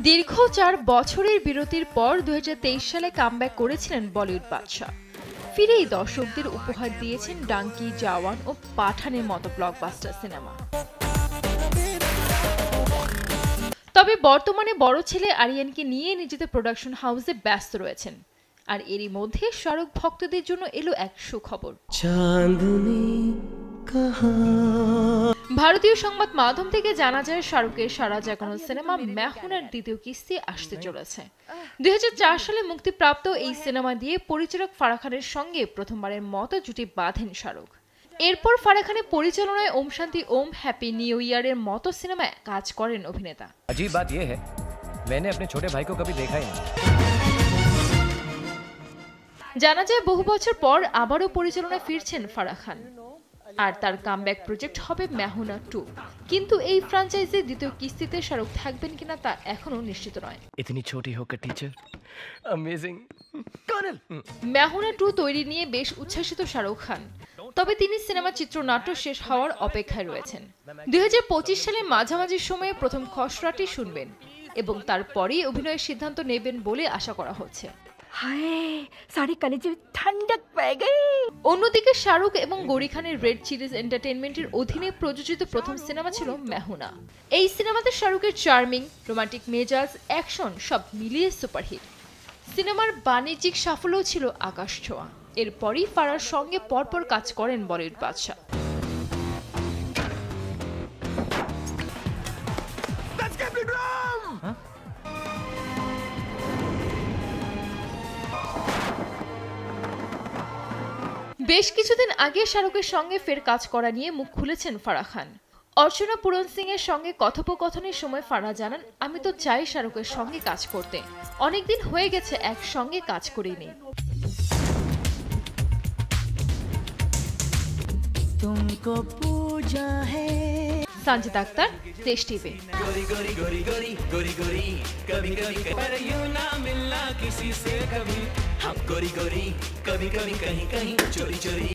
দীর্ঘ 4 বছরের বিরতির পর 2023 সালে কামব্যাক করেছিলেন বলিউড বাদশা। ফিরেই দর্শকদের উপহার দিয়েছেন ডাঙ্কি, জওয়ান ও পাঠানের মতো ব্লকবাস্টার সিনেমা। তবে বর্তমানে বড় ছেলে আরিয়ানকে নিয়ে নিজেদের প্রোডাকশন হাউসে ব্যস্ত রয়েছেন। আর এরই মধ্যে শাহরুখ ভক্তদের জন্য এলো এক সুখবর। ভারতীয় সংবাদ মাধ্যম থেকে জানা যায়, শাহরুখের সারা জাগানো সিনেমা মেহুনার দ্বিতীয় কিস্তি আসতে চলেছে। 2004 সালে মুক্তিপ্রাপ্ত এই সিনেমা দিয়ে পরিচালক ফারাহ খানের সঙ্গে প্রথমবারের মতো জুটি বাঁধেন শাহরুখ। এরপর ফারাহ খানের পরিচালনায় ওম শান্তি ওম, হ্যাপি নিউ ইয়ারের মতো সিনেমায় কাজ করেন অভিনেতা। अजीब बात यह है, मैंने अपने छोटे भाई को कभी देखा ही नहीं। জানা যায়, বহু বছর পর আবারও পরিচালনায় ফিরছেন ফারাহ খান। আর তার কামব্যাক প্রজেক্ট হবে মেহুনা 2। কিন্তু এই ফ্র্যাঞ্চাইজির দ্বিতীয় কিস্তিতে শাহরুখ থাকবেন কিনা তা এখনো নিশ্চিত নয়। इतनी छोटी होकर टीचर, अमेजिंग। कर्नल। মেহুনা 2 তৈরি নিয়ে বেশ উচ্ছ্বসিত শাহরুখ খান। তবে তিনি সিনেমা চিত্রনাট্য শেষ হওয়ার অপেক্ষায় রয়েছেন। 2025 সালের মাঝামাঝি সময়ে প্রথম খসড়াটি শুনবেন এবং তারপরেই অভিনয়ের সিদ্ধান্ত নেবেন বলে আশা করা হচ্ছে। অন্যদিকে শাহরুখ এবং গৌরি খানের রেড চিলিজ এন্টারটেইনমেন্টের অধীনে প্রযোজিত প্রথম সিনেমা ছিল মেহুনা। এই সিনেমাতে শাহরুখের চার্মিং, রোমান্টিক মেজাজ, অ্যাকশন সব মিলিয়ে সুপারহিট। সিনেমার বাণিজ্যিক সাফল্য ছিল আকাশ ছোঁয়া। এরপরই ফারাহর সঙ্গে পরপর কাজ করেন বলিউড বাদশা। বেশ কিছুদিন আগে শাহরুখের সঙ্গে ফের কাজ করা নিয়ে মুখ খুলেছেন ফারাহ খান। অর্চনা পুরন সিং এর সঙ্গে কথোপকথনের সময় ফারাহ জানান, আমি তো চাই শাহরুখের সঙ্গে কাজ করতে। অনেকদিন হয়ে গেছে একসঙ্গে কাজ করিনি। সঞ্জিত আক্তার, দেশ টিভি। गोरी गोरी गोरी गोरी गोरी गोरी कभी कभी पर यूं ना मिलना किसी से कभी हम गोरी गोरी कभी कभी कहीं कहीं चोरी चोरी।